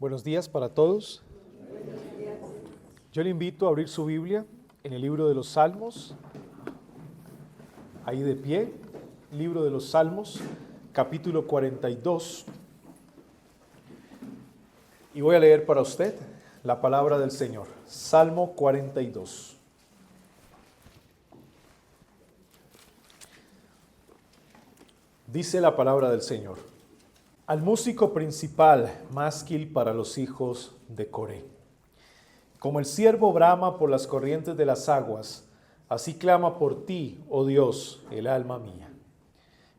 Buenos días para todos. Yo le invito a abrir su Biblia en el libro de los Salmos, ahí de pie, libro de los Salmos, capítulo 42. Y voy a leer para usted la palabra del Señor. Salmo 42. Dice la palabra del Señor: al músico principal, másquil para los hijos de Coré. Como el ciervo brama por las corrientes de las aguas, así clama por ti, oh Dios, el alma mía.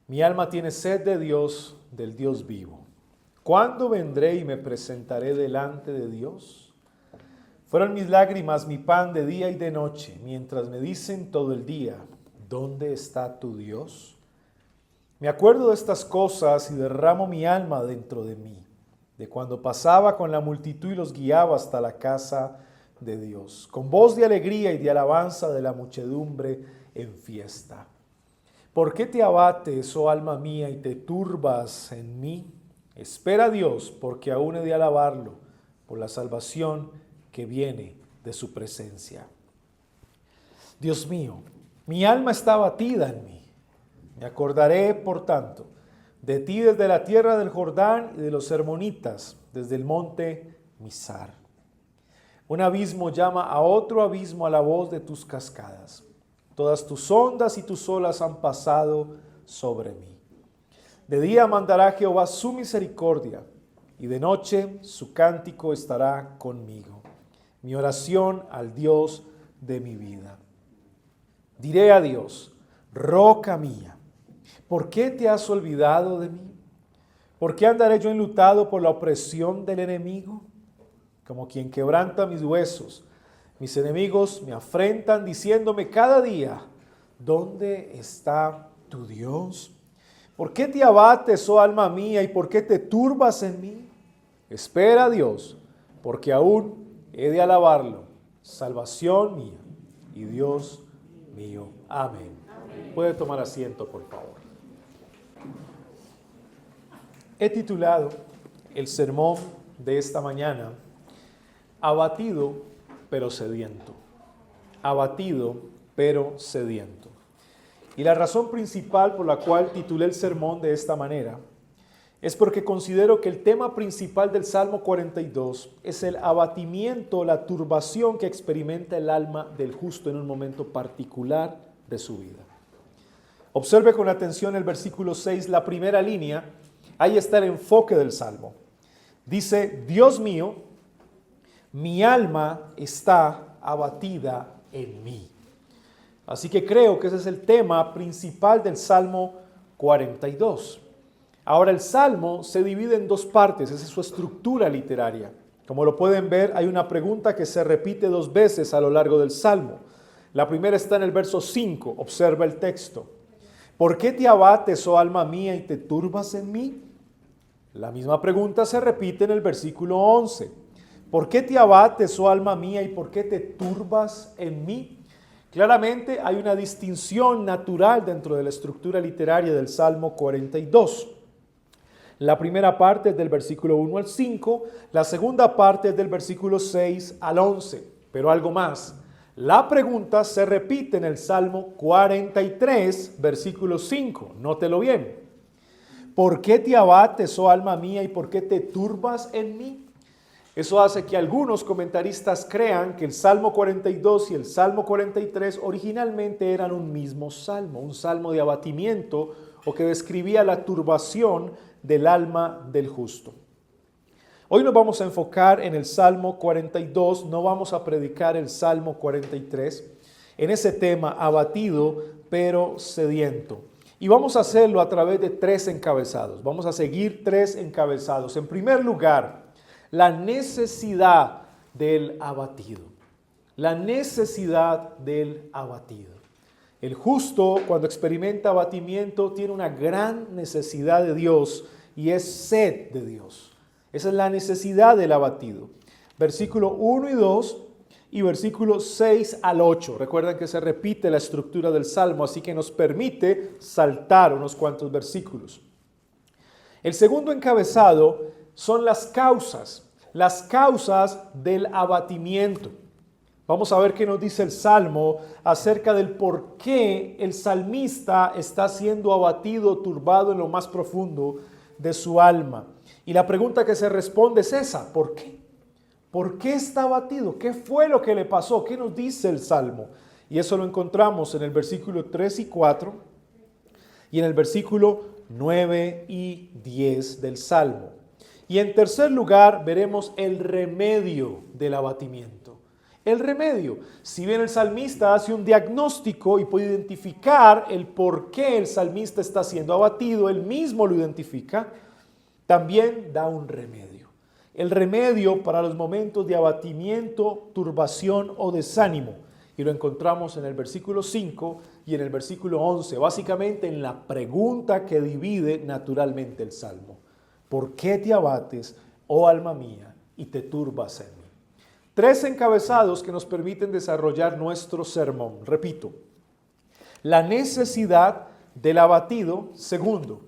Mi alma tiene sed de Dios, del Dios vivo. ¿Cuándo vendré y me presentaré delante de Dios? Fueron mis lágrimas mi pan de día y de noche, mientras me dicen todo el día: ¿dónde está tu Dios? Me acuerdo de estas cosas y derramo mi alma dentro de mí, de cuando pasaba con la multitud y los guiaba hasta la casa de Dios, con voz de alegría y de alabanza de la muchedumbre en fiesta. ¿Por qué te abates, oh alma mía, y te turbas en mí? Espera a Dios, porque aún he de alabarlo, por la salvación que viene de su presencia. Dios mío, mi alma está abatida en mí. Me acordaré, por tanto, de ti desde la tierra del Jordán y de los hermonitas, desde el monte Mizar. Un abismo llama a otro abismo a la voz de tus cascadas. Todas tus ondas y tus olas han pasado sobre mí. De día mandará Jehová su misericordia, y de noche su cántico estará conmigo. Mi oración al Dios de mi vida. Diré a Dios: roca mía, ¿por qué te has olvidado de mí? ¿Por qué andaré yo enlutado por la opresión del enemigo? Como quien quebranta mis huesos, mis enemigos me afrentan diciéndome cada día: ¿dónde está tu Dios? ¿Por qué te abates, oh alma mía, y por qué te turbas en mí? Espera a Dios, porque aún he de alabarlo, salvación mía y Dios mío. Amén. Puede tomar asiento, por favor. He titulado el sermón de esta mañana: abatido pero sediento. Abatido pero sediento. Y la razón principal por la cual titulé el sermón de esta manera es porque considero que el tema principal del Salmo 42 es el abatimiento, la turbación que experimenta el alma del justo en un momento particular de su vida. Observe con atención el versículo 6, la primera línea. Ahí está el enfoque del Salmo. Dice: Dios mío, mi alma está abatida en mí. Así que creo que ese es el tema principal del Salmo 42. Ahora, el Salmo se divide en dos partes, esa es su estructura literaria. Como lo pueden ver, hay una pregunta que se repite dos veces a lo largo del Salmo. La primera está en el verso 5, observa el texto. ¿Por qué te abates, oh alma mía, y te turbas en mí? La misma pregunta se repite en el versículo 11. ¿Por qué te abates, oh alma mía, y por qué te turbas en mí? Claramente hay una distinción natural dentro de la estructura literaria del Salmo 42. La primera parte es del versículo 1 al 5, la segunda parte es del versículo 6 al 11. Pero algo más, la pregunta se repite en el Salmo 43, versículo 5. Nótelo bien. ¿Por qué te abates, oh alma mía, y por qué te turbas en mí? Eso hace que algunos comentaristas crean que el Salmo 42 y el Salmo 43 originalmente eran un mismo salmo, un salmo de abatimiento o que describía la turbación del alma del justo. Hoy nos vamos a enfocar en el Salmo 42, no vamos a predicar el Salmo 43, en ese tema abatido pero sediento. Y vamos a hacerlo a través de tres encabezados, vamos a seguir tres encabezados. En primer lugar, la necesidad del abatido. La necesidad del abatido. El justo, cuando experimenta abatimiento, tiene una gran necesidad de Dios y es sed de Dios. Esa es la necesidad del abatido. Versículo 1 y 2 y versículos 6 al 8. Recuerden que se repite la estructura del Salmo, así que nos permite saltar unos cuantos versículos. El segundo encabezado son las causas las causas del abatimiento. Vamos a ver qué nos dice el Salmo acerca del por qué el salmista está siendo abatido, turbado en lo más profundo de su alma. Y la pregunta que se responde es esa: ¿por qué? ¿Por qué está abatido? ¿Qué fue lo que le pasó? ¿Qué nos dice el Salmo? Y eso lo encontramos en el versículo 3 y 4 y en el versículo 9 y 10 del Salmo. Y en tercer lugar veremos el remedio del abatimiento. El remedio. Si bien el salmista hace un diagnóstico y puede identificar el por qué el salmista está siendo abatido, él mismo lo identifica, también da un remedio. El remedio para los momentos de abatimiento, turbación o desánimo. Y lo encontramos en el versículo 5 y en el versículo 11, básicamente en la pregunta que divide naturalmente el Salmo. ¿Por qué te abates, oh alma mía, y te turbas en mí? 3 encabezados que nos permiten desarrollar nuestro sermón. Repito: la necesidad del abatido. Segundo,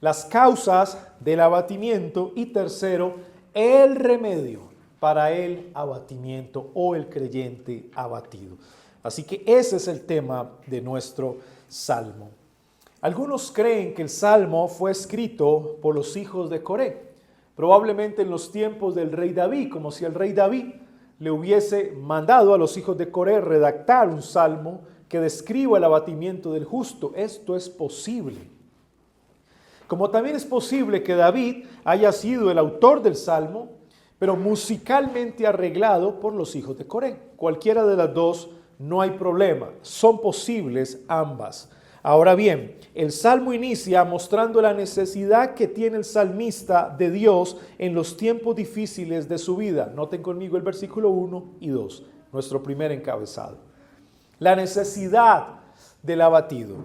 las causas del abatimiento. Y tercero, el remedio para el abatimiento o el creyente abatido. Así que ese es el tema de nuestro salmo. Algunos creen que el salmo fue escrito por los hijos de Coré, probablemente en los tiempos del rey David, como si el rey David le hubiese mandado a los hijos de Coré redactar un salmo que describa el abatimiento del justo. Esto es posible. Como también es posible que David haya sido el autor del salmo, pero musicalmente arreglado por los hijos de Coré. Cualquiera de las dos, no hay problema. Son posibles ambas. Ahora bien, el salmo inicia mostrando la necesidad que tiene el salmista de Dios en los tiempos difíciles de su vida. Noten conmigo el versículo 1 y 2, nuestro primer encabezado. La necesidad del abatido.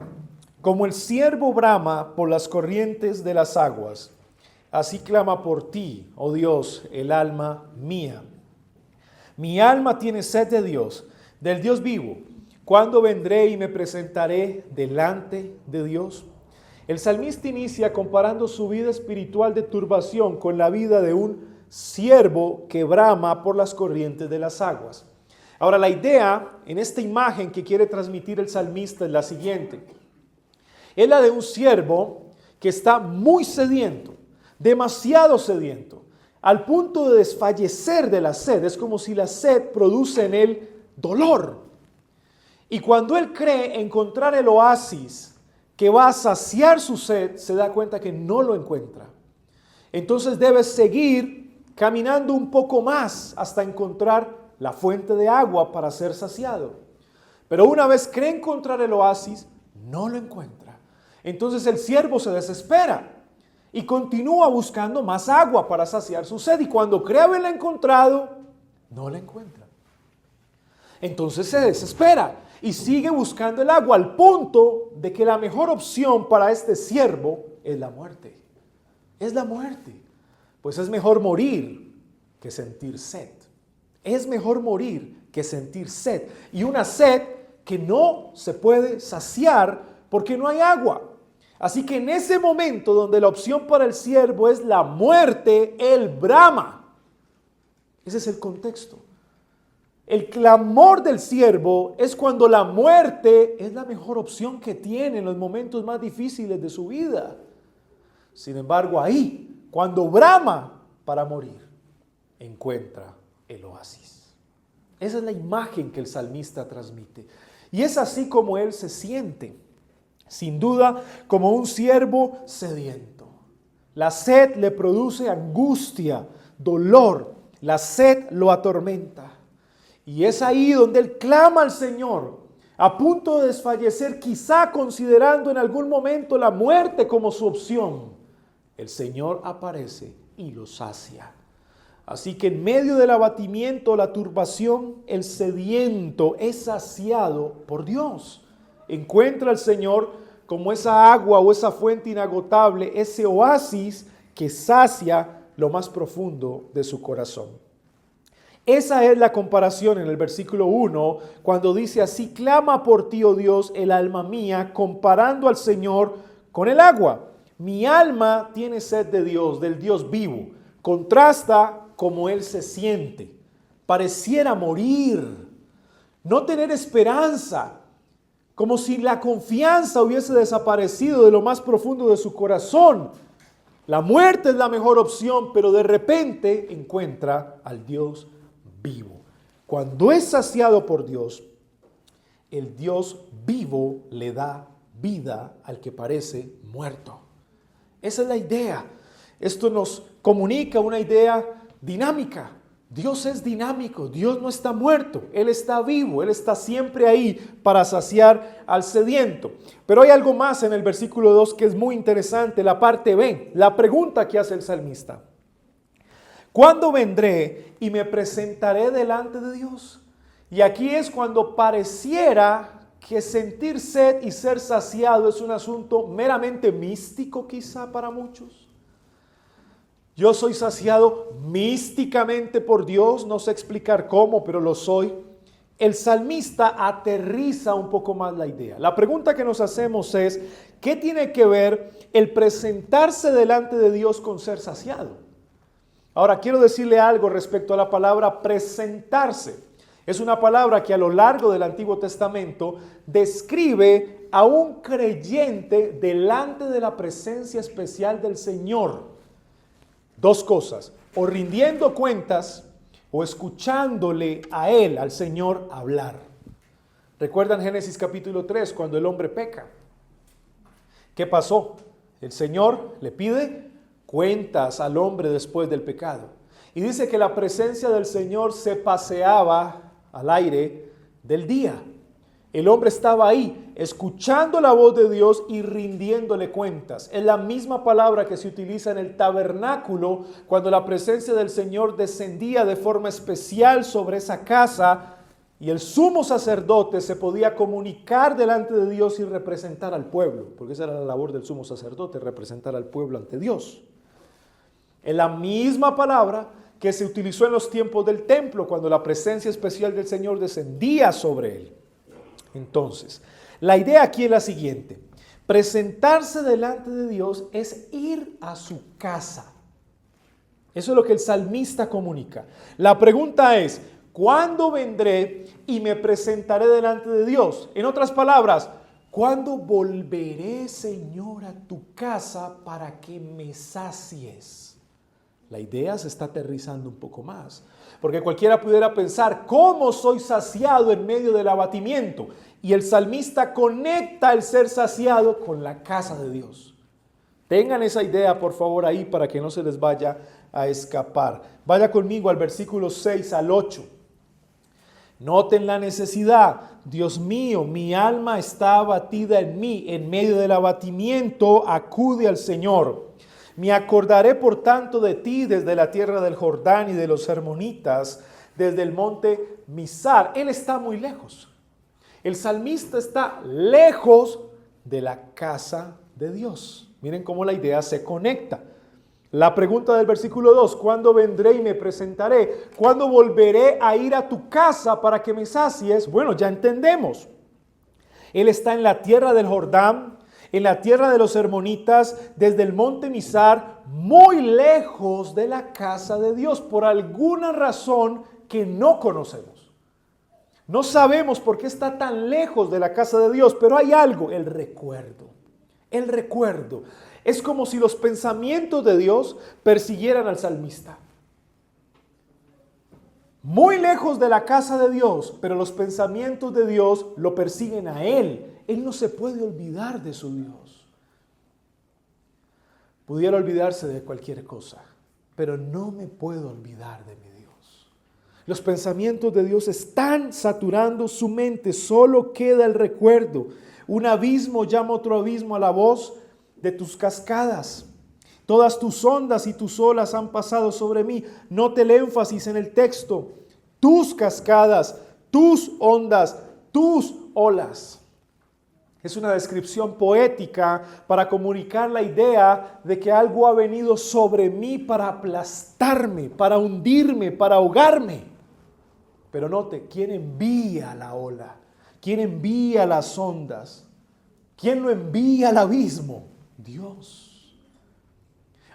Como el ciervo brama por las corrientes de las aguas, así clama por ti, oh Dios, el alma mía. Mi alma tiene sed de Dios, del Dios vivo. ¿Cuándo vendré y me presentaré delante de Dios? El salmista inicia comparando su vida espiritual de turbación con la vida de un ciervo que brama por las corrientes de las aguas. Ahora, la idea en esta imagen que quiere transmitir el salmista es la siguiente. Es la de un ciervo que está muy sediento, demasiado sediento, al punto de desfallecer de la sed. Es como si la sed produce en él dolor. Y cuando él cree encontrar el oasis que va a saciar su sed, se da cuenta que no lo encuentra. Entonces debe seguir caminando un poco más hasta encontrar la fuente de agua para ser saciado. Pero una vez cree encontrar el oasis, no lo encuentra. Entonces el siervo se desespera y continúa buscando más agua para saciar su sed. Y cuando cree haberla encontrado, no la encuentra. Entonces se desespera y sigue buscando el agua al punto de que la mejor opción para este siervo es la muerte. Es la muerte. Pues es mejor morir que sentir sed. Es mejor morir que sentir sed. Y una sed que no se puede saciar porque no hay agua. Así que en ese momento donde la opción para el siervo es la muerte, él brama. Ese es el contexto. El clamor del siervo es cuando la muerte es la mejor opción que tiene en los momentos más difíciles de su vida. Sin embargo, ahí, cuando brama para morir, encuentra el oasis. Esa es la imagen que el salmista transmite. Y es así como él se siente, sin duda, como un siervo sediento. La sed le produce angustia, dolor. La sed lo atormenta. Y es ahí donde él clama al Señor, a punto de desfallecer, quizá considerando en algún momento la muerte como su opción. El Señor aparece y lo sacia. Así que en medio del abatimiento, la turbación, el sediento es saciado por Dios. Encuentra al Señor como esa agua o esa fuente inagotable, ese oasis que sacia lo más profundo de su corazón. Esa es la comparación en el versículo 1, cuando dice así: clama por ti, oh Dios, el alma mía, comparando al Señor con el agua. Mi alma tiene sed de Dios, del Dios vivo. Contrasta como él se siente. Pareciera morir, no tener esperanza, como si la confianza hubiese desaparecido de lo más profundo de su corazón. La muerte es la mejor opción, pero de repente encuentra al Dios vivo. Cuando es saciado por Dios, el Dios vivo le da vida al que parece muerto. Esa es la idea. Esto nos comunica una idea dinámica. Dios es dinámico, Dios no está muerto, Él está vivo, Él está siempre ahí para saciar al sediento. Pero hay algo más en el versículo 2 que es muy interesante, la parte B, la pregunta que hace el salmista. ¿Cuándo vendré y me presentaré delante de Dios? Y aquí es cuando pareciera que sentir sed y ser saciado es un asunto meramente místico quizá para muchos. Yo soy saciado místicamente por Dios, no sé explicar cómo, pero lo soy. El salmista aterriza un poco más la idea. La pregunta que nos hacemos es, ¿qué tiene que ver el presentarse delante de Dios con ser saciado? Ahora, quiero decirle algo respecto a la palabra presentarse. Es una palabra que a lo largo del Antiguo Testamento describe a un creyente delante de la presencia especial del Señor. Dos cosas, o rindiendo cuentas o escuchándole a Él, al Señor, hablar. ¿Recuerdan Génesis capítulo 3 cuando el hombre peca? ¿Qué pasó? El Señor le pide cuentas al hombre después del pecado. Y dice que la presencia del Señor se paseaba al aire del día. El hombre estaba ahí, escuchando la voz de Dios y rindiéndole cuentas. Es la misma palabra que se utiliza en el tabernáculo cuando la presencia del Señor descendía de forma especial sobre esa casa y el sumo sacerdote se podía comunicar delante de Dios y representar al pueblo, porque esa era la labor del sumo sacerdote, representar al pueblo ante Dios. Es la misma palabra que se utilizó en los tiempos del templo cuando la presencia especial del Señor descendía sobre él. Entonces, la idea aquí es la siguiente: presentarse delante de Dios es ir a su casa. Eso es lo que el salmista comunica. La pregunta es, ¿cuándo vendré y me presentaré delante de Dios? En otras palabras, ¿cuándo volveré, Señor, a tu casa para que me sacies? La idea se está aterrizando un poco más, porque cualquiera pudiera pensar, ¿cómo soy saciado en medio del abatimiento? Y el salmista conecta el ser saciado con la casa de Dios. Tengan esa idea, por favor, ahí para que no se les vaya a escapar. Vaya conmigo al versículo 6 al 8. Noten la necesidad. Dios mío, mi alma está abatida en mí. En medio del abatimiento acude al Señor. Me acordaré por tanto de ti desde la tierra del Jordán y de los hermonitas, desde el monte Mizar. Él está muy lejos. El salmista está lejos de la casa de Dios. Miren cómo la idea se conecta. La pregunta del versículo 2, ¿cuándo vendré y me presentaré? ¿Cuándo volveré a ir a tu casa para que me sacies? Bueno, ya entendemos. Él está en la tierra del Jordán, en la tierra de los hermonitas, desde el monte Mizar, muy lejos de la casa de Dios, por alguna razón que no conocemos. No sabemos por qué está tan lejos de la casa de Dios, pero hay algo, el recuerdo. El recuerdo. Es como si los pensamientos de Dios persiguieran al salmista. Muy lejos de la casa de Dios, pero los pensamientos de Dios lo persiguen a él. Él no se puede olvidar de su Dios. Pudiera olvidarse de cualquier cosa, pero no me puedo olvidar de mi Dios. Los pensamientos de Dios están saturando su mente, solo queda el recuerdo. Un abismo llama otro abismo a la voz de tus cascadas. Todas tus ondas y tus olas han pasado sobre mí. Note el énfasis en el texto. Tus cascadas, tus ondas, tus olas. Es una descripción poética para comunicar la idea de que algo ha venido sobre mí para aplastarme, para hundirme, para ahogarme. Pero note, ¿quién envía la ola? ¿Quién envía las ondas? ¿Quién lo envía al abismo? Dios.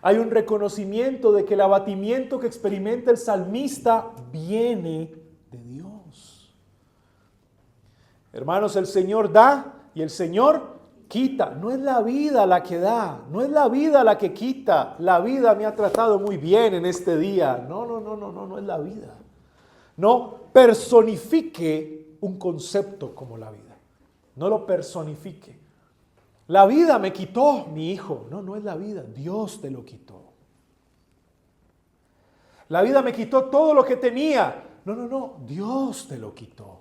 Hay un reconocimiento de que el abatimiento que experimenta el salmista viene de Dios. Hermanos, el Señor da y el Señor quita. No es la vida la que da, no es la vida la que quita. La vida me ha tratado muy bien en este día. No es la vida. No personifique un concepto como la vida. No lo personifique. La vida me quitó mi hijo. No es la vida. Dios te lo quitó. La vida me quitó todo lo que tenía. No. Dios te lo quitó.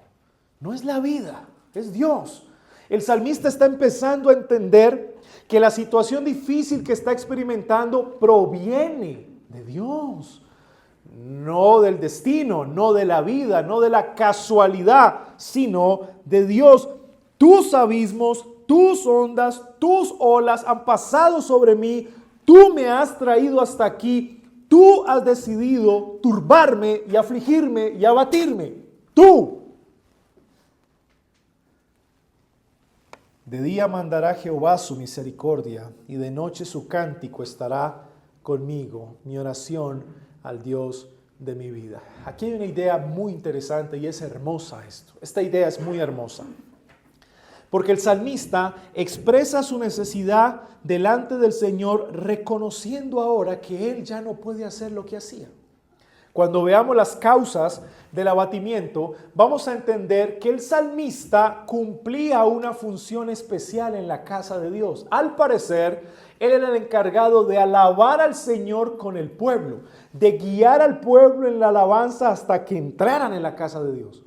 No es la vida, es Dios. El salmista está empezando a entender que la situación difícil que está experimentando proviene de Dios. No del destino, no de la vida, no de la casualidad, sino de Dios. Tus abismos, tus ondas, tus olas han pasado sobre mí. Tú me has traído hasta aquí. Tú has decidido turbarme y afligirme y abatirme. Tú. De día mandará Jehová su misericordia y de noche su cántico estará conmigo. Mi oración al Dios de mi vida. Aquí hay una idea muy interesante y es hermosa esto. Esta idea es muy hermosa. Porque el salmista expresa su necesidad delante del Señor reconociendo ahora que él ya no puede hacer lo que hacía. Cuando veamos las causas del abatimiento, vamos a entender que el salmista cumplía una función especial en la casa de Dios. Al parecer, él era el encargado de alabar al Señor con el pueblo, de guiar al pueblo en la alabanza hasta que entraran en la casa de Dios.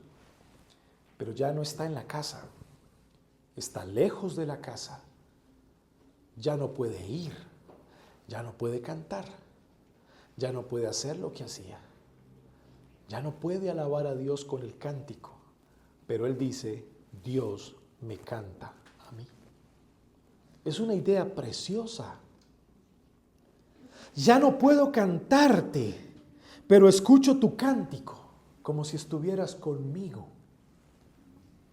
Pero ya no está en la casa. Está lejos de la casa, ya no puede ir, ya no puede cantar, ya no puede hacer lo que hacía, ya no puede alabar a Dios con el cántico, pero él dice, Dios me canta a mí. Es una idea preciosa. Ya no puedo cantarte, pero escucho tu cántico como si estuvieras conmigo.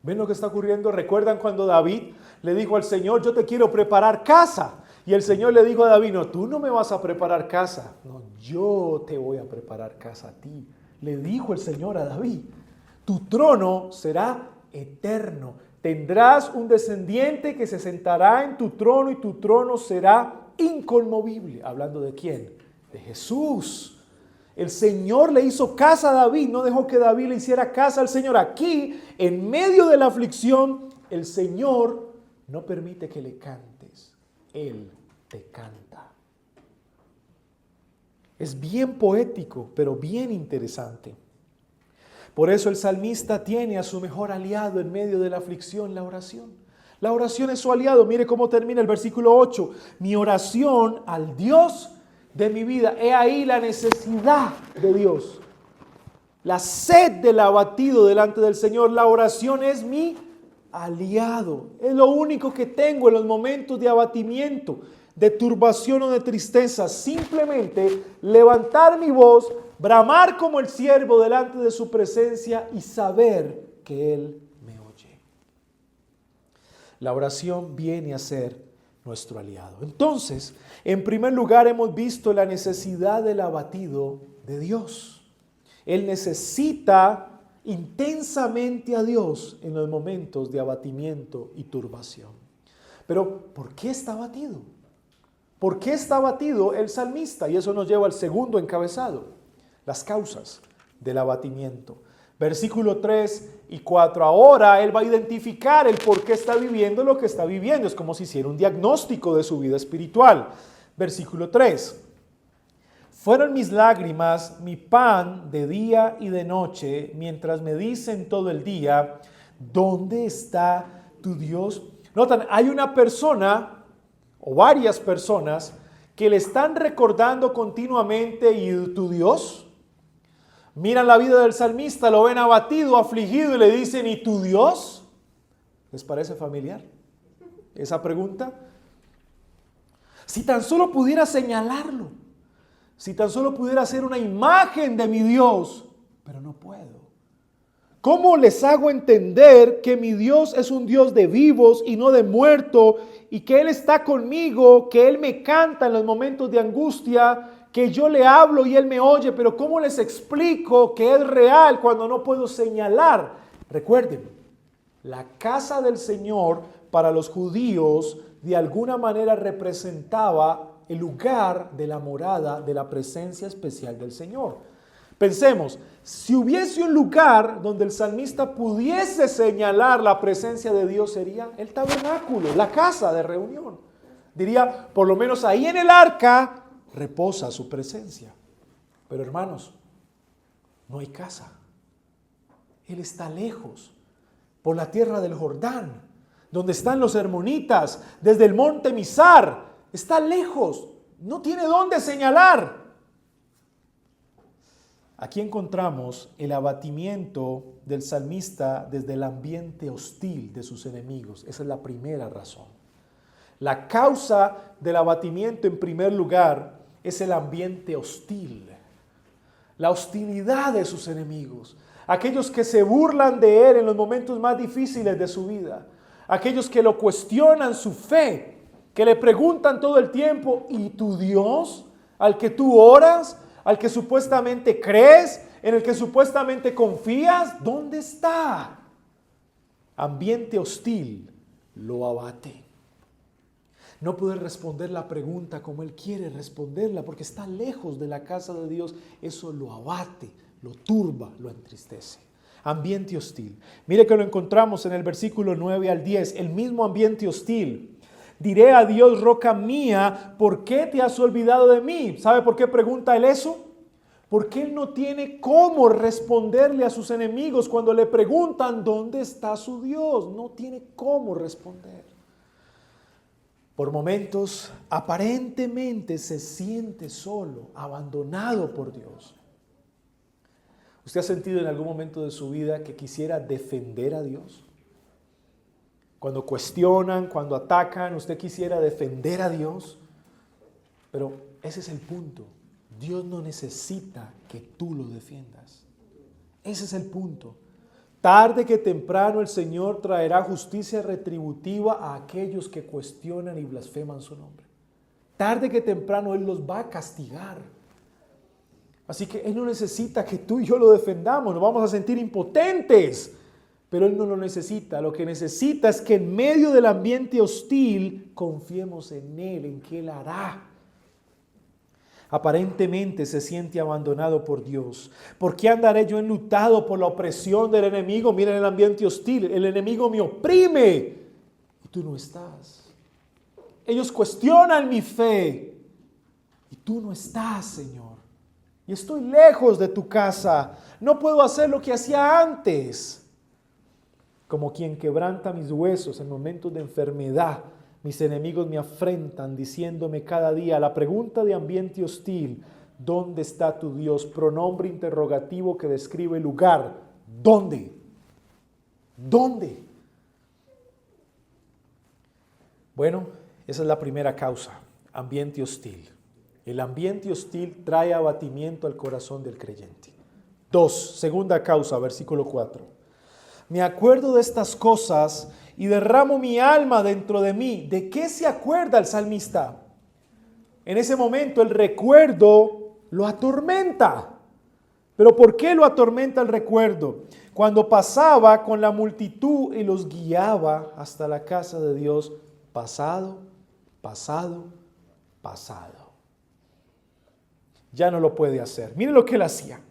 ¿Ven lo que está ocurriendo? ¿Recuerdan cuando David le dijo al Señor, yo te quiero preparar casa? Y el Señor le dijo a David, no, tú no me vas a preparar casa. No, yo te voy a preparar casa a ti. Le dijo el Señor a David, tu trono será eterno. Tendrás un descendiente que se sentará en tu trono y tu trono será inconmovible. ¿Hablando de quién? De Jesús. El Señor le hizo casa a David, no dejó que David le hiciera casa al Señor. Aquí, en medio de la aflicción, el Señor no permite que le cantes. Él te canta. Es bien poético, pero bien interesante. Por eso el salmista tiene a su mejor aliado en medio de la aflicción, la oración. La oración es su aliado. Mire cómo termina el versículo 8. Mi oración al Dios de mi vida. He ahí la necesidad de Dios. La sed del abatido delante del Señor. La oración es mi aliado. Es lo único que tengo en los momentos de abatimiento, de turbación o de tristeza. Simplemente levantar mi voz, bramar como el siervo delante de su presencia y saber que Él me oye. La oración viene a ser nuestro aliado. Entonces, en primer lugar hemos visto la necesidad del abatido de Dios. Él necesita intensamente a Dios en los momentos de abatimiento y turbación. Pero, ¿por qué está abatido? ¿Por qué está abatido el salmista? Y eso nos lleva al segundo encabezado, las causas del abatimiento. Versículo 3 y 4. Ahora él va a identificar el por qué está viviendo lo que está viviendo. Es como si hiciera un diagnóstico de su vida espiritual. Versículo 3. Fueron mis lágrimas mi pan de día y de noche, mientras me dicen todo el día, ¿dónde está tu Dios? Notan, hay una persona o varias personas que le están recordando continuamente, ¿y tu Dios? Miran la vida del salmista, lo ven abatido, afligido y le dicen, ¿y tu Dios? ¿Les parece familiar esa pregunta? Si tan solo pudiera señalarlo, si tan solo pudiera hacer una imagen de mi Dios, pero no puedo. ¿Cómo les hago entender que mi Dios es un Dios de vivos y no de muertos, y que Él está conmigo, que Él me canta en los momentos de angustia, que yo le hablo y Él me oye? Pero ¿cómo les explico que es real cuando no puedo señalar? Recuerden, la casa del Señor para los judíos de alguna manera representaba el lugar de la morada, de la presencia especial del Señor. Pensemos, si hubiese un lugar donde el salmista pudiese señalar la presencia de Dios, sería el tabernáculo, la casa de reunión. Diría, por lo menos ahí en el arca reposa su presencia. Pero hermanos, no hay casa. Él está lejos, por la tierra del Jordán, donde están los hermonitas, desde el monte Mizar. Está lejos, no tiene dónde señalar. Aquí encontramos el abatimiento del salmista desde el ambiente hostil de sus enemigos. Esa es la primera razón. La causa del abatimiento, en primer lugar, es el ambiente hostil. La hostilidad de sus enemigos. Aquellos que se burlan de él en los momentos más difíciles de su vida. Aquellos que lo cuestionan su fe, que le preguntan todo el tiempo, ¿y tu Dios al que tú oras, al que supuestamente crees, en el que supuestamente confías, dónde está? Ambiente hostil lo abate. No puede responder la pregunta como él quiere responderla, porque está lejos de la casa de Dios. Eso lo abate, lo turba, lo entristece. Ambiente hostil. Mire que lo encontramos en el versículo 9 al 10, el mismo ambiente hostil. Diré a Dios, roca mía, ¿por qué te has olvidado de mí? ¿Sabe por qué pregunta él eso? Porque él no tiene cómo responderle a sus enemigos cuando le preguntan dónde está su Dios. No tiene cómo responder. Por momentos, aparentemente se siente solo, abandonado por Dios. ¿Usted ha sentido en algún momento de su vida que quisiera defender a Dios? Cuando cuestionan, cuando atacan, usted quisiera defender a Dios. Pero ese es el punto. Dios no necesita que tú lo defiendas. Ese es el punto. Tarde que temprano el Señor traerá justicia retributiva a aquellos que cuestionan y blasfeman su nombre. Tarde que temprano Él los va a castigar. Así que Él no necesita que tú y yo lo defendamos. Nos vamos a sentir impotentes. Pero Él no lo necesita. Lo que necesita es que en medio del ambiente hostil confiemos en Él, en que Él hará. Aparentemente se siente abandonado por Dios. ¿Por qué andaré yo enlutado por la opresión del enemigo? Miren el ambiente hostil. El enemigo me oprime y tú no estás. Ellos cuestionan mi fe y tú no estás, Señor. Y estoy lejos de tu casa. No puedo hacer lo que hacía antes. Como quien quebranta mis huesos en momentos de enfermedad, mis enemigos me afrentan diciéndome cada día, la pregunta de ambiente hostil, ¿dónde está tu Dios? Pronombre interrogativo que describe el lugar. ¿Dónde? ¿Dónde? Bueno, esa es la primera causa, ambiente hostil. El ambiente hostil trae abatimiento al corazón del creyente. 2, segunda causa, versículo 4. Me acuerdo de estas cosas y derramo mi alma dentro de mí. ¿De qué se acuerda el salmista? En ese momento el recuerdo lo atormenta. ¿Pero por qué lo atormenta el recuerdo? Cuando pasaba con la multitud y los guiaba hasta la casa de Dios, pasado, pasado, pasado. Ya no lo puede hacer. Mire lo que él hacía.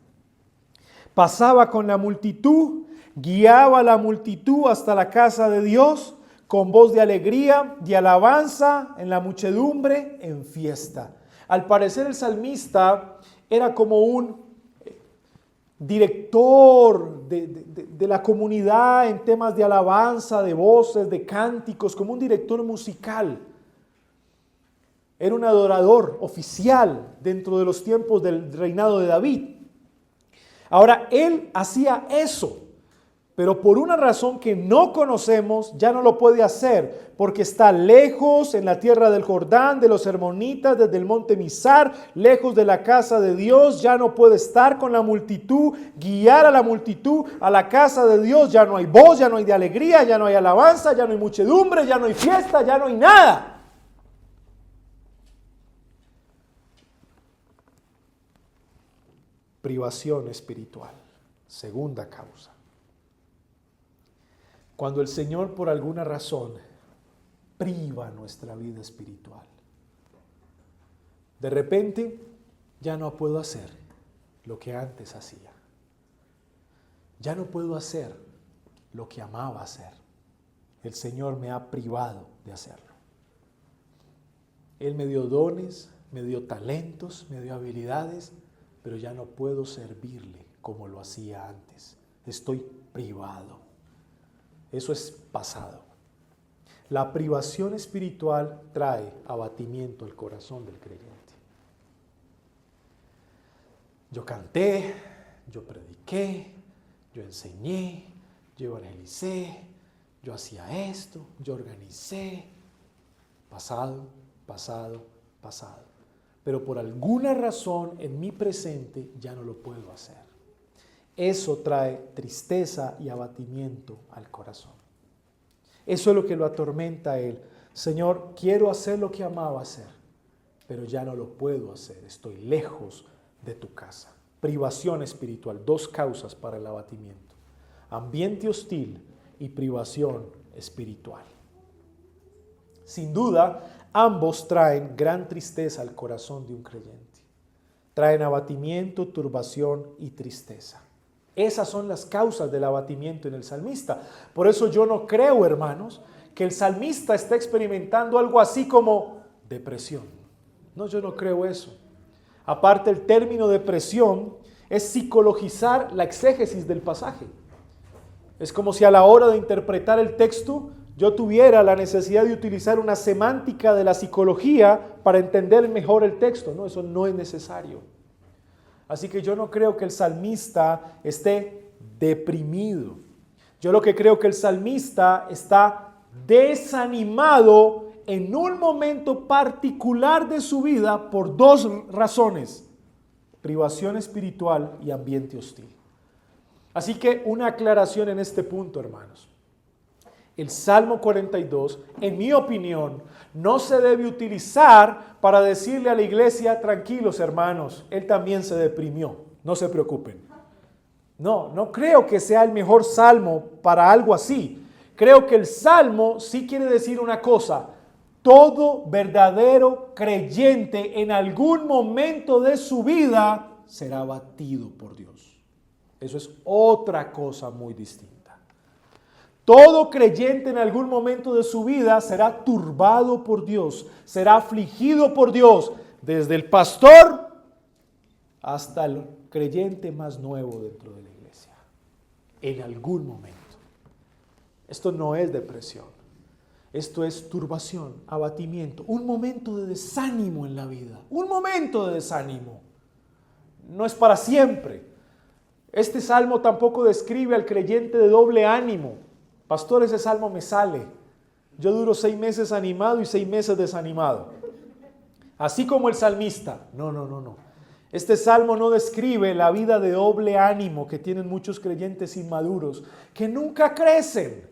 Pasaba con la multitud, guiaba a la multitud hasta la casa de Dios con voz de alegría, de alabanza en la muchedumbre, en fiesta. Al parecer el salmista era como un director de la comunidad en temas de alabanza, de voces, de cánticos, como un director musical. Era un adorador oficial dentro de los tiempos del reinado de David. Ahora, él hacía eso. pero por una razón que no conocemos ya no lo puede hacer, porque está lejos en la tierra del Jordán, de los hermonitas, desde el monte Mizar, lejos de la casa de Dios, ya no puede estar con la multitud, guiar a la multitud a la casa de Dios, ya no hay voz, ya no hay de alegría, ya no hay alabanza, ya no hay muchedumbre, ya no hay fiesta, ya no hay nada. Privación espiritual, segunda causa. Cuando el Señor por alguna razón priva nuestra vida espiritual, de repente ya no puedo hacer lo que antes hacía. Ya no puedo hacer lo que amaba hacer. El Señor me ha privado de hacerlo. Él me dio dones, me dio talentos, me dio habilidades, pero ya no puedo servirle como lo hacía antes. Estoy privado. Eso es pasado. La privación espiritual trae abatimiento al corazón del creyente. Yo canté, yo prediqué, yo enseñé, yo evangelicé, yo hacía esto, yo organicé. Pasado, pasado, pasado. Pero por alguna razón en mi presente ya no lo puedo hacer. Eso trae tristeza y abatimiento al corazón. Eso es lo que lo atormenta a él. Señor, quiero hacer lo que amaba hacer, pero ya no lo puedo hacer. Estoy lejos de tu casa. Privación espiritual, dos causas para el abatimiento. Ambiente hostil y privación espiritual. Sin duda, ambos traen gran tristeza al corazón de un creyente. Traen abatimiento, turbación y tristeza. Esas son las causas del abatimiento en el salmista. Por eso yo no creo, hermanos, que el salmista esté experimentando algo así como depresión. No, yo no creo eso. Aparte, el término depresión es psicologizar la exégesis del pasaje. Es como si a la hora de interpretar el texto yo tuviera la necesidad de utilizar una semántica de la psicología para entender mejor el texto. No, eso no es necesario. Así que yo no creo que el salmista esté deprimido. Yo lo que creo que el salmista está desanimado en un momento particular de su vida por dos razones: privación espiritual y ambiente hostil. Así que una aclaración en este punto, hermanos. El Salmo 42, en mi opinión, no se debe utilizar para decirle a la iglesia: tranquilos hermanos, él también se deprimió, no se preocupen. No creo que sea el mejor salmo para algo así. Creo que el salmo sí quiere decir una cosa: todo verdadero creyente en algún momento de su vida será abatido por Dios. Eso es otra cosa muy distinta. Todo creyente en algún momento de su vida será turbado por Dios, será afligido por Dios, desde el pastor hasta el creyente más nuevo dentro de la iglesia. En algún momento. Esto no es depresión, esto es turbación, abatimiento, un momento de desánimo en la vida, un momento de desánimo. No es para siempre. Este salmo tampoco describe al creyente de doble ánimo. Pastor, ese salmo me sale. Yo duro 6 meses animado y 6 meses desanimado. Así como el salmista. No. Este salmo no describe la vida de doble ánimo que tienen muchos creyentes inmaduros, que nunca crecen.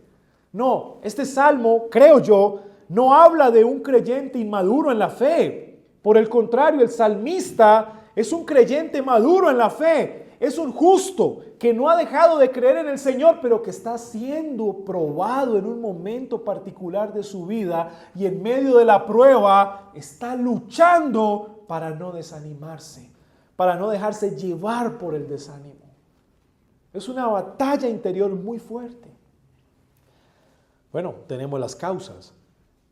No, este salmo, creo yo, no habla de un creyente inmaduro en la fe. Por el contrario, el salmista es un creyente maduro en la fe. Es un justo que no ha dejado de creer en el Señor, pero que está siendo probado en un momento particular de su vida y en medio de la prueba está luchando para no desanimarse, para no dejarse llevar por el desánimo. Es una batalla interior muy fuerte. Bueno, tenemos las causas.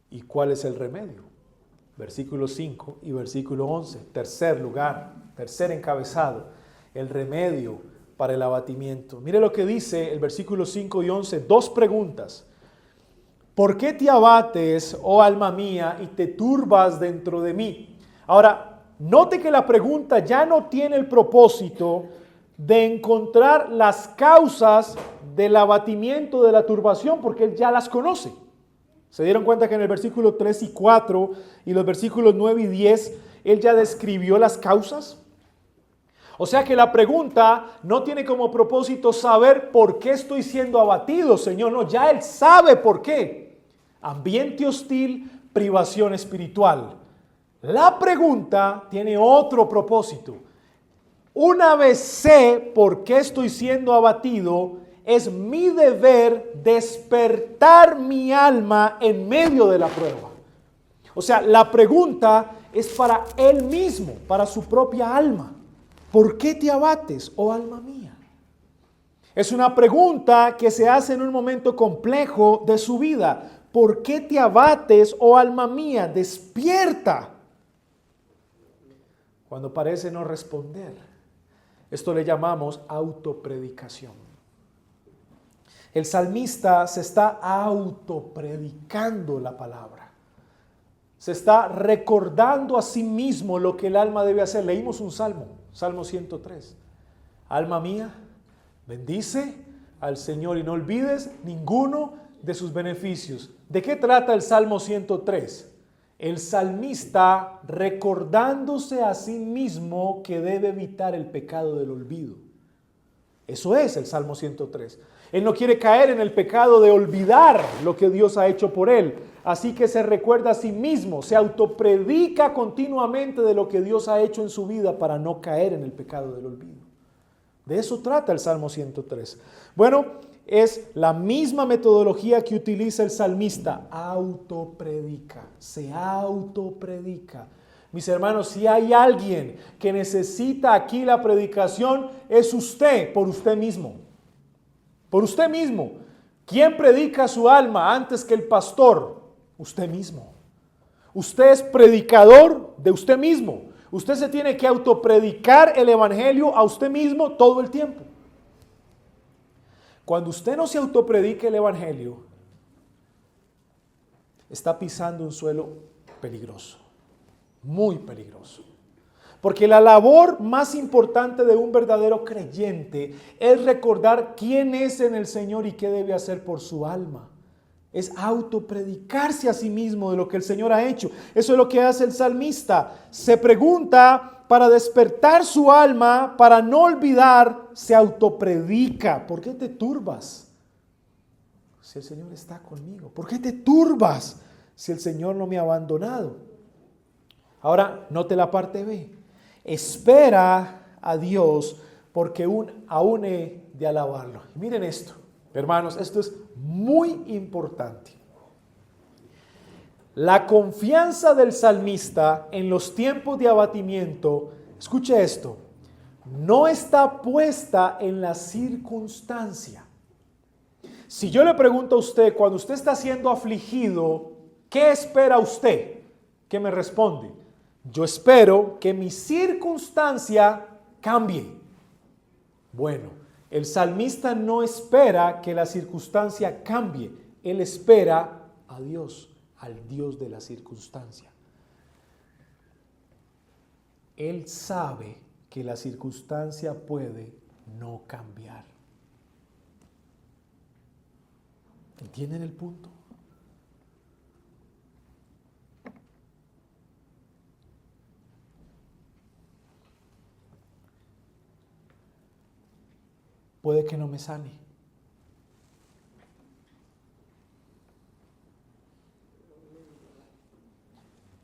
¿Y cuál es el remedio? Versículo 5 y versículo 11. Tercer lugar, tercer encabezado. El remedio para el abatimiento. Mire lo que dice el versículo 5 y 11. 2 preguntas. ¿Por qué te abates, oh alma mía, y te turbas dentro de mí? Ahora, note que la pregunta ya no tiene el propósito de encontrar las causas del abatimiento, de la turbación, porque Él ya las conoce. ¿Se dieron cuenta que en el versículo 3 y 4 y los versículos 9 y 10, Él ya describió las causas? O sea que la pregunta no tiene como propósito saber por qué estoy siendo abatido, Señor. No, ya Él sabe por qué. Ambiente hostil, privación espiritual. La pregunta tiene otro propósito. Una vez sé por qué estoy siendo abatido, es mi deber despertar mi alma en medio de la prueba. O sea, la pregunta es para Él mismo, para su propia alma. ¿Por qué te abates, oh alma mía? Es una pregunta que se hace en un momento complejo de su vida. ¿Por qué te abates, oh alma mía? Despierta. Cuando parece no responder. Esto le llamamos autopredicación. El salmista se está autopredicando la palabra. Se está recordando a sí mismo lo que el alma debe hacer. Leímos un salmo, Salmo 103. Alma mía, bendice al Señor y no olvides ninguno de sus beneficios. ¿De qué trata el Salmo 103? El salmista recordándose a sí mismo que debe evitar el pecado del olvido. Eso es el Salmo 103. Él no quiere caer en el pecado de olvidar lo que Dios ha hecho por él. Así que se recuerda a sí mismo, se autopredica continuamente de lo que Dios ha hecho en su vida para no caer en el pecado del olvido. De eso trata el Salmo 103. Bueno, es la misma metodología que utiliza el salmista. Autopredica, se autopredica. Mis hermanos, si hay alguien que necesita aquí la predicación, es usted, por usted mismo. Por usted mismo. ¿Quién predica su alma antes que el pastor? Usted mismo. Usted es predicador de usted mismo. Usted se tiene que autopredicar el evangelio a usted mismo todo el tiempo. Cuando usted no se autopredica el evangelio, está pisando un suelo peligroso, muy peligroso. Porque la labor más importante de un verdadero creyente es recordar quién es en el Señor y qué debe hacer por su alma. Es autopredicarse a sí mismo de lo que el Señor ha hecho. Eso es lo que hace el salmista. Se pregunta para despertar su alma, para no olvidar, se autopredica. ¿Por qué te turbas si el Señor está conmigo? ¿Por qué te turbas si el Señor no me ha abandonado? Ahora, note la parte B. Espera a Dios porque aún he de alabarlo. Y miren esto, hermanos, esto es muy importante. La confianza del salmista en los tiempos de abatimiento, escuche esto, no está puesta en la circunstancia. Si yo le pregunto a usted, cuando usted está siendo afligido, ¿qué espera usted? ¿Qué me responde? Yo espero que mi circunstancia cambie. Bueno, el salmista no espera que la circunstancia cambie. Él espera a Dios, al Dios de la circunstancia. Él sabe que la circunstancia puede no cambiar. ¿Entienden el punto? Puede que no me sane.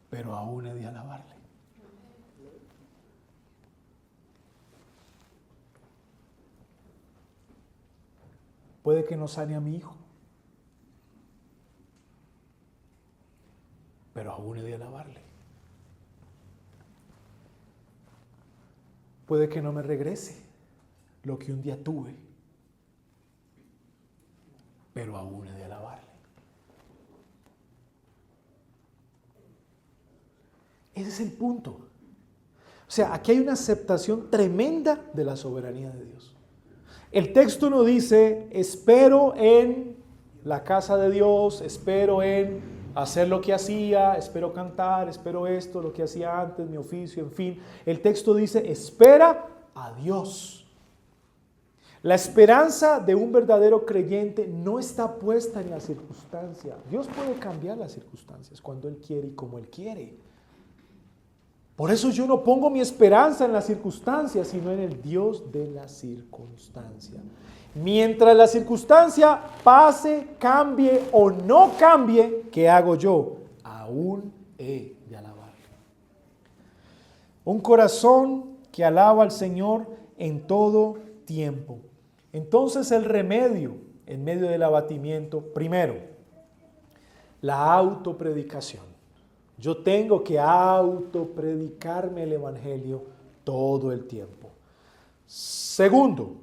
Pero aún he de alabarle. Puede que no sane a mi hijo. Pero aún he de alabarle. Puede que no me regrese lo que un día tuve, pero aún he de alabarle. Ese es el punto. O sea, aquí hay una aceptación tremenda de la soberanía de Dios. El texto no dice, espero en la casa de Dios, espero en hacer lo que hacía, espero cantar, espero esto, lo que hacía antes, mi oficio, en fin. El texto dice, espera a Dios. La esperanza de un verdadero creyente no está puesta en la circunstancia. Dios puede cambiar las circunstancias cuando Él quiere y como Él quiere. Por eso yo no pongo mi esperanza en las circunstancias, sino en el Dios de la circunstancia. Mientras la circunstancia pase, cambie o no cambie, ¿qué hago yo? Aún he de alabarlo. Un corazón que alaba al Señor en todo tiempo. Entonces el remedio en medio del abatimiento, primero, la autopredicación. Yo tengo que autopredicarme el Evangelio todo el tiempo. Segundo,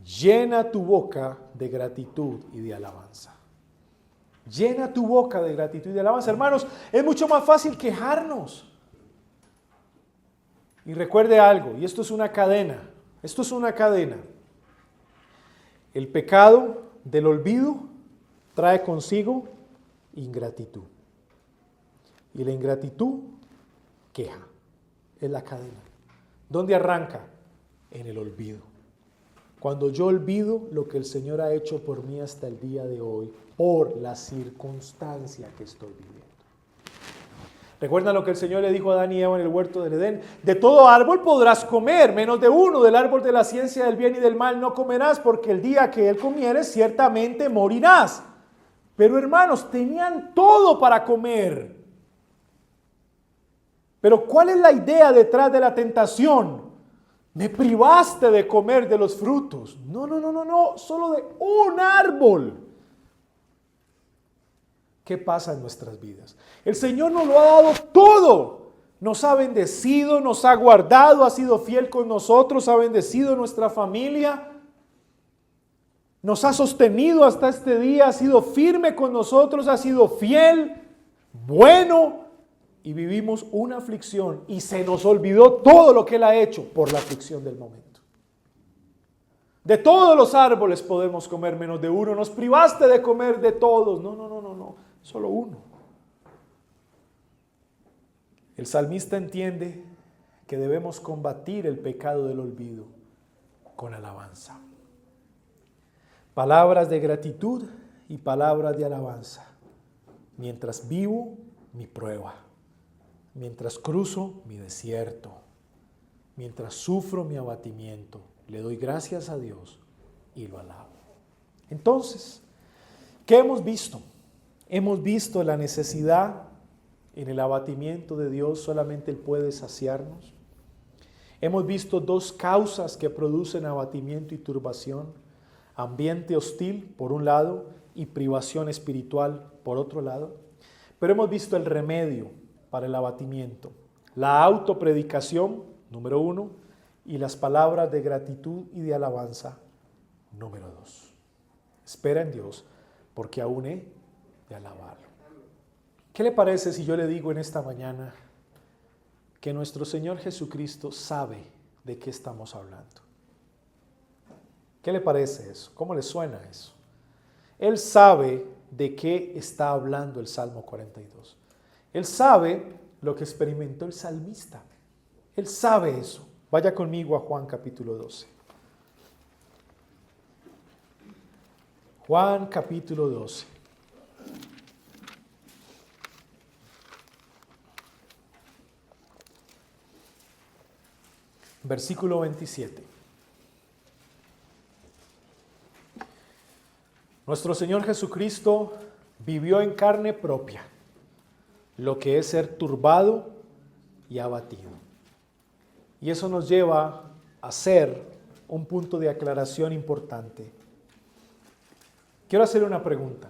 llena tu boca de gratitud y de alabanza. Llena tu boca de gratitud y de alabanza. Hermanos, es mucho más fácil quejarnos. Y recuerde algo, y esto es una cadena. Esto es una cadena. El pecado del olvido trae consigo ingratitud. Y la ingratitud, queja. Es la cadena. ¿Dónde arranca? En el olvido. Cuando yo olvido lo que el Señor ha hecho por mí hasta el día de hoy, por la circunstancia que estoy viviendo. ¿Recuerdan lo que el Señor le dijo a Adán y Eva en el huerto del Edén? De todo árbol podrás comer, menos de uno, del árbol de la ciencia del bien y del mal no comerás, porque el día que él comieres ciertamente morirás. Pero hermanos, tenían todo para comer. Pero ¿cuál es la idea detrás de la tentación? Me privaste de comer de los frutos. No, solo de un árbol. ¿Qué pasa en nuestras vidas? El Señor nos lo ha dado todo. Nos ha bendecido, nos ha guardado, ha sido fiel con nosotros, ha bendecido nuestra familia. Nos ha sostenido hasta este día, ha sido firme con nosotros, ha sido fiel, bueno. Y vivimos una aflicción y se nos olvidó todo lo que Él ha hecho por la aflicción del momento. De todos los árboles podemos comer menos de uno. Nos privaste de comer de todos. No. Solo uno. El salmista entiende que debemos combatir el pecado del olvido con alabanza. Palabras de gratitud y palabras de alabanza. Mientras vivo mi prueba. Mientras cruzo mi desierto, mientras sufro mi abatimiento, le doy gracias a Dios y lo alabo. Entonces, ¿qué hemos visto? Hemos visto la necesidad en el abatimiento de Dios, solamente Él puede saciarnos. Hemos visto dos causas que producen abatimiento y turbación: ambiente hostil por un lado y privación espiritual por otro lado. Pero hemos visto el remedio para el abatimiento, la autopredicación, número 1, y las palabras de gratitud y de alabanza, número 2. Espera en Dios, porque aún he de alabarlo. ¿Qué le parece si yo le digo en esta mañana que nuestro Señor Jesucristo sabe de qué estamos hablando? ¿Qué le parece eso? ¿Cómo le suena eso? Él sabe de qué está hablando el Salmo 42. Él sabe lo que experimentó el salmista. Él sabe eso. Vaya conmigo a Juan capítulo 12. Juan capítulo 12. Versículo 27. Nuestro Señor Jesucristo vivió en carne propia lo que es ser turbado y abatido. Y eso nos lleva a hacer un punto de aclaración importante. Quiero hacer una pregunta.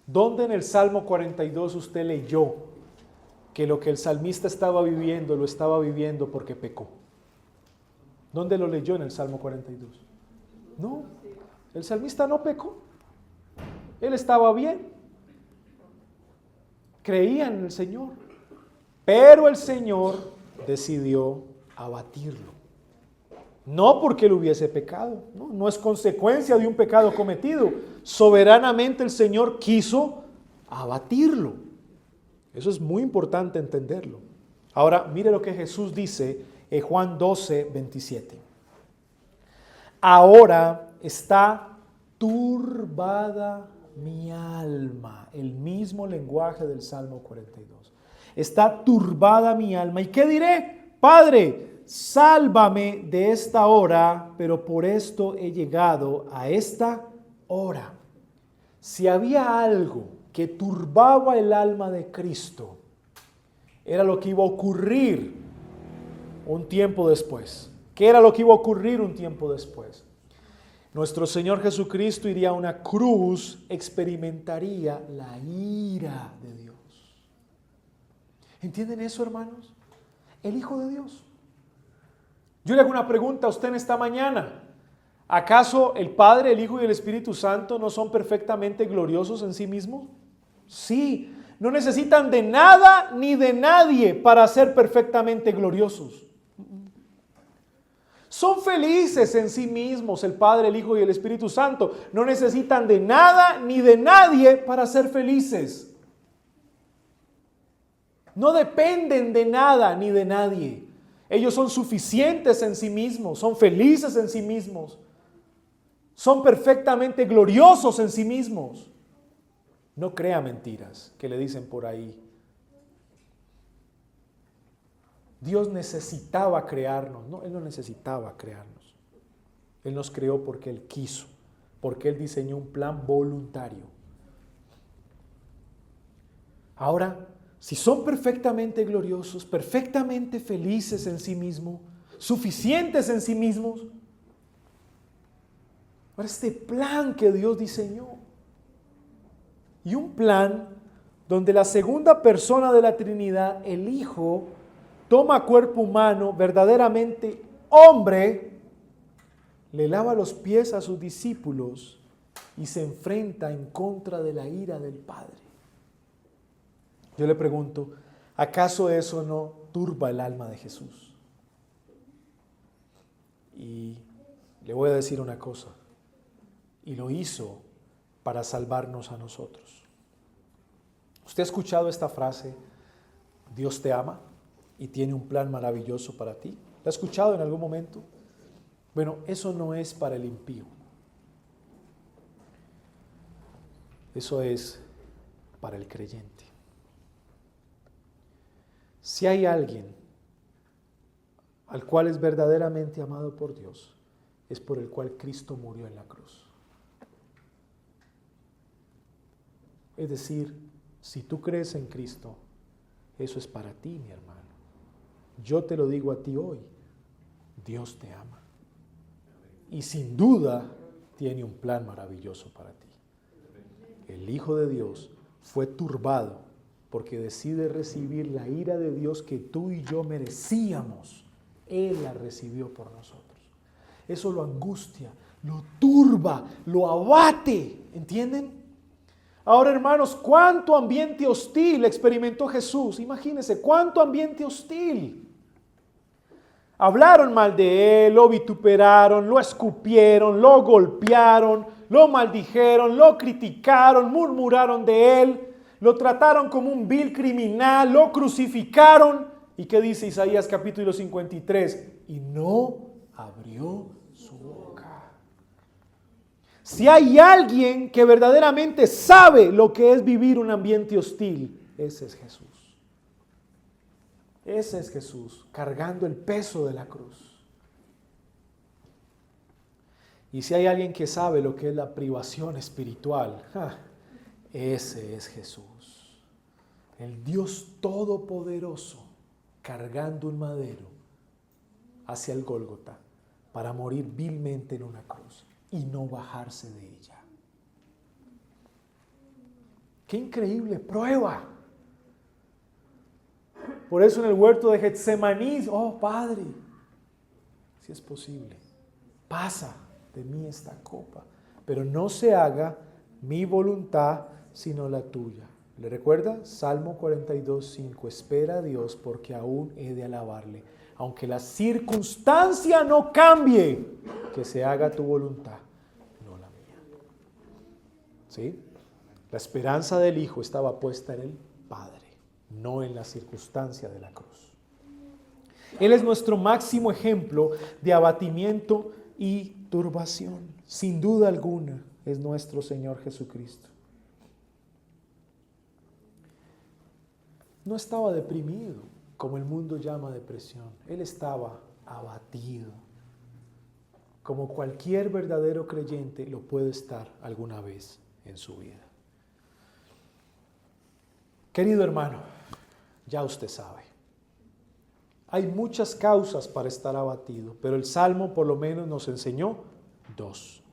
¿Dónde en el Salmo 42 usted leyó que lo que el salmista estaba viviendo, lo estaba viviendo porque pecó? ¿Dónde lo leyó en el Salmo 42? No, el salmista no pecó. Él estaba bien. Creía en el Señor, pero el Señor decidió abatirlo. No porque él hubiese pecado, no es consecuencia de un pecado cometido. Soberanamente el Señor quiso abatirlo. Eso es muy importante entenderlo. Ahora, mire lo que Jesús dice en Juan 12, 27. Ahora está turbada mi alma. El mismo lenguaje del Salmo 42. Está turbada mi alma. ¿Y qué diré? Padre, sálvame de esta hora, pero por esto he llegado a esta hora. Si había algo que turbaba el alma de Cristo, era lo que iba a ocurrir un tiempo después. ¿Qué era lo que iba a ocurrir un tiempo después? Nuestro Señor Jesucristo iría a una cruz, experimentaría la ira de Dios. ¿Entienden eso, hermanos? El Hijo de Dios. Yo le hago una pregunta a usted en esta mañana. ¿Acaso el Padre, el Hijo y el Espíritu Santo no son perfectamente gloriosos en sí mismos? Sí, no necesitan de nada ni de nadie para ser perfectamente gloriosos. Son felices en sí mismos, el Padre, el Hijo y el Espíritu Santo. No necesitan de nada ni de nadie para ser felices. No dependen de nada ni de nadie. Ellos son suficientes en sí mismos, son felices en sí mismos. Son perfectamente gloriosos en sí mismos. No crea mentiras que le dicen por ahí. Dios necesitaba crearnos. No, Él no necesitaba crearnos. Él nos creó porque Él quiso, porque Él diseñó un plan voluntario. Ahora, si son perfectamente gloriosos, perfectamente felices en sí mismos, suficientes en sí mismos, ahora este plan que Dios diseñó, y un plan donde la segunda persona de la Trinidad, el Hijo, toma cuerpo humano, verdaderamente hombre, le lava los pies a sus discípulos y se enfrenta en contra de la ira del Padre. Yo le pregunto, ¿acaso eso no turba el alma de Jesús? Y le voy a decir una cosa, y lo hizo para salvarnos a nosotros. ¿Usted ha escuchado esta frase? Dios te ama y tiene un plan maravilloso para ti. ¿La ha escuchado en algún momento? Bueno, eso no es para el impío. Eso es para el creyente. Si hay alguien al cual es verdaderamente amado por Dios, es por el cual Cristo murió en la cruz. Es decir, si tú crees en Cristo, eso es para ti, mi hermano. Yo te lo digo a ti hoy, Dios te ama. Y sin duda tiene un plan maravilloso para ti. El Hijo de Dios fue turbado porque decide recibir la ira de Dios que tú y yo merecíamos. Él la recibió por nosotros. Eso lo angustia, lo turba, lo abate. ¿Entienden? Ahora, hermanos, ¿cuánto ambiente hostil experimentó Jesús? Imagínense, ¿cuánto ambiente hostil? Hablaron mal de Él, lo vituperaron, lo escupieron, lo golpearon, lo maldijeron, lo criticaron, murmuraron de Él, lo trataron como un vil criminal, lo crucificaron. ¿Y qué dice Isaías capítulo 53? Y no abrió su boca. Si hay alguien que verdaderamente sabe lo que es vivir un ambiente hostil, ese es Jesús. Ese es Jesús, cargando el peso de la cruz. Y si hay alguien que sabe lo que es la privación espiritual, ese es Jesús. El Dios Todopoderoso, cargando un madero hacia el Gólgota para morir vilmente en una cruz y no bajarse de ella. ¡Qué increíble prueba! Por eso en el huerto de Getsemaní, oh Padre, si es posible, pasa de mí esta copa, pero no se haga mi voluntad sino la tuya. ¿Le recuerda? Salmo 42:5, espera a Dios porque aún he de alabarle. Aunque la circunstancia no cambie, que se haga tu voluntad, no la mía. ¿Sí? La esperanza del Hijo estaba puesta en el Padre, no en la circunstancia de la cruz. Él es nuestro máximo ejemplo de abatimiento y turbación, sin duda alguna, es nuestro Señor Jesucristo. No estaba deprimido, como el mundo llama depresión. Él estaba abatido, como cualquier verdadero creyente lo puede estar alguna vez en su vida. Querido hermano, ya usted sabe, hay muchas causas para estar abatido, pero el Salmo por lo menos nos enseñó 2.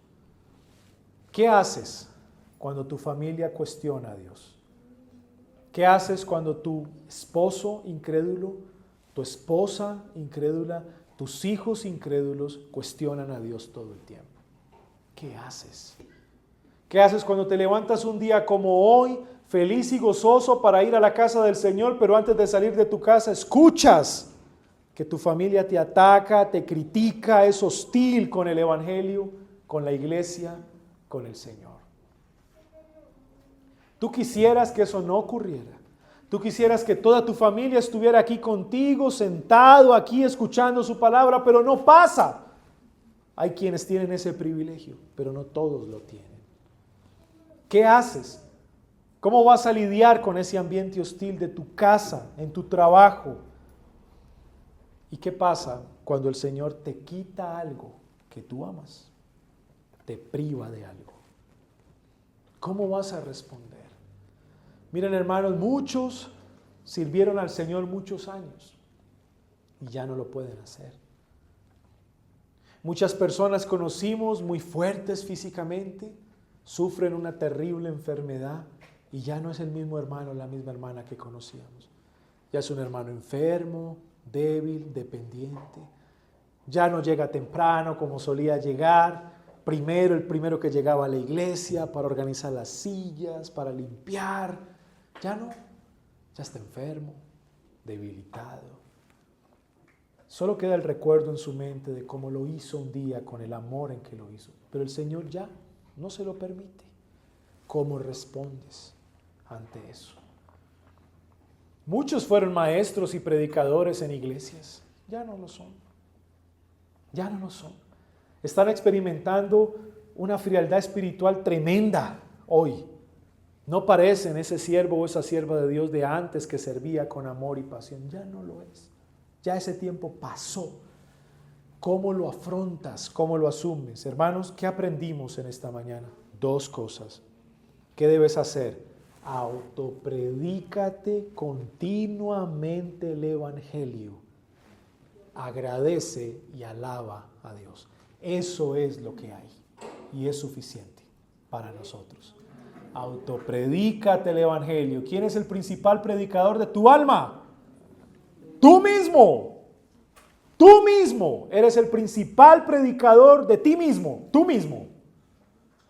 ¿Qué haces cuando tu familia cuestiona a Dios? ¿Qué haces cuando tu esposo incrédulo, tu esposa incrédula, tus hijos incrédulos cuestionan a Dios todo el tiempo? ¿Qué haces? ¿Qué haces cuando te levantas un día como hoy, feliz y gozoso para ir a la casa del Señor, pero antes de salir de tu casa escuchas que tu familia te ataca, te critica, es hostil con el Evangelio, con la iglesia, con el Señor? Tú quisieras que eso no ocurriera. Tú quisieras que toda tu familia estuviera aquí contigo, sentado aquí escuchando su palabra, pero no pasa. Hay quienes tienen ese privilegio, pero no todos lo tienen. ¿Qué haces? ¿Cómo vas a lidiar con ese ambiente hostil de tu casa, en tu trabajo? ¿Y qué pasa cuando el Señor te quita algo que tú amas? Te priva de algo. ¿Cómo vas a responder? Miren, hermanos, muchos sirvieron al Señor muchos años y ya no lo pueden hacer. Muchas personas conocimos muy fuertes físicamente, sufren una terrible enfermedad y ya no es el mismo hermano, la misma hermana que conocíamos. Ya es un hermano enfermo, débil, dependiente. Ya no llega temprano como solía llegar. El primero que llegaba a la iglesia para organizar las sillas, para limpiar. Ya no, ya está enfermo, debilitado. Solo queda el recuerdo en su mente de cómo lo hizo un día con el amor en que lo hizo. Pero el Señor ya no se lo permite. ¿Cómo respondes ante eso? Muchos fueron maestros y predicadores en iglesias. Ya no lo son. Ya no lo son. Están experimentando una frialdad espiritual tremenda hoy. No parecen ese siervo o esa sierva de Dios de antes que servía con amor y pasión. Ya no lo es. Ya ese tiempo pasó. ¿Cómo lo afrontas? ¿Cómo lo asumes? Hermanos, ¿qué aprendimos en esta mañana? 2 cosas. ¿Qué debes hacer? Autopredícate continuamente el Evangelio. Agradece y alaba a Dios. Eso es lo que hay y es suficiente para nosotros. Autopredícate el Evangelio. ¿Quién es el principal predicador de tu alma? Tú mismo. Tú mismo eres el principal predicador de ti mismo. Tú mismo.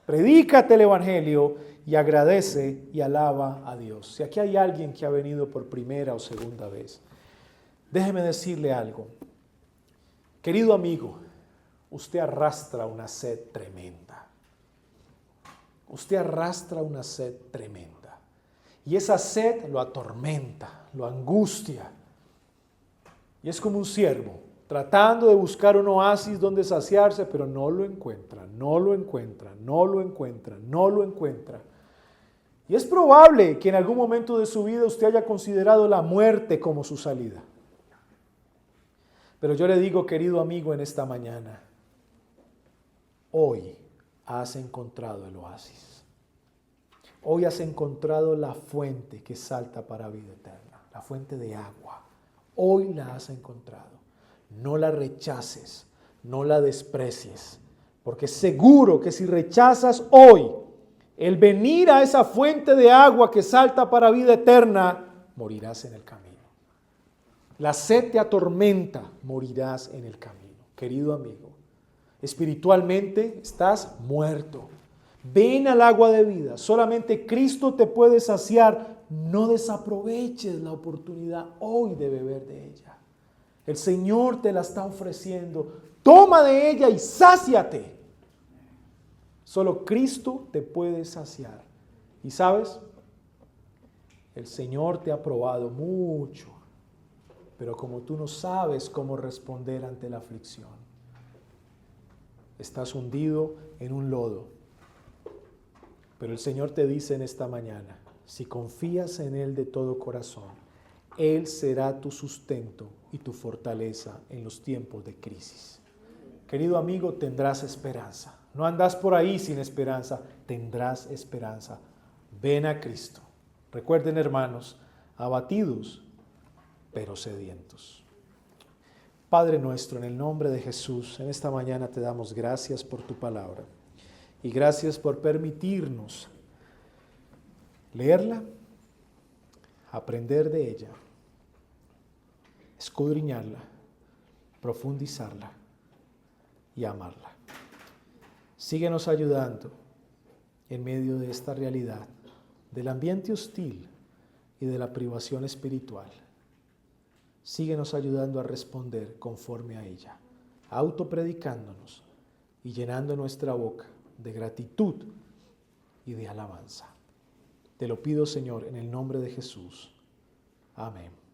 Predícate el Evangelio y agradece y alaba a Dios. Si aquí hay alguien que ha venido por primera o segunda vez, déjeme decirle algo. Querido amigo, usted arrastra una sed tremenda. Usted arrastra una sed tremenda. Y esa sed lo atormenta, lo angustia. Y es como un ciervo, tratando de buscar un oasis donde saciarse, pero no lo encuentra, no lo encuentra, no lo encuentra, no lo encuentra. Y es probable que en algún momento de su vida usted haya considerado la muerte como su salida. Pero yo le digo, querido amigo, en esta mañana, hoy has encontrado el oasis. Hoy has encontrado la fuente que salta para vida eterna, la fuente de agua. Hoy la has encontrado. No la rechaces, no la desprecies, porque seguro que si rechazas hoy el venir a esa fuente de agua que salta para vida eterna, morirás en el camino. La sed te atormenta, morirás en el camino. Querido amigo, espiritualmente estás muerto. Ven al agua de vida. Solamente Cristo te puede saciar. No desaproveches la oportunidad hoy de beber de ella. El Señor te la está ofreciendo. Toma de ella y sáciate. Solo Cristo te puede saciar. Y sabes, el Señor te ha probado mucho. Pero como tú no sabes cómo responder ante la aflicción, estás hundido en un lodo. Pero el Señor te dice en esta mañana, si confías en Él de todo corazón, Él será tu sustento y tu fortaleza en los tiempos de crisis. Querido amigo, tendrás esperanza. No andas por ahí sin esperanza, tendrás esperanza. Ven a Cristo. Recuerden, hermanos, abatidos, pero sedientos. Padre nuestro, en el nombre de Jesús, en esta mañana te damos gracias por tu palabra y gracias por permitirnos leerla, aprender de ella, escudriñarla, profundizarla y amarla. Síguenos ayudando en medio de esta realidad, del ambiente hostil y de la privación espiritual. Síguenos ayudando a responder conforme a ella, autopredicándonos y llenando nuestra boca de gratitud y de alabanza. Te lo pido, Señor, en el nombre de Jesús. Amén.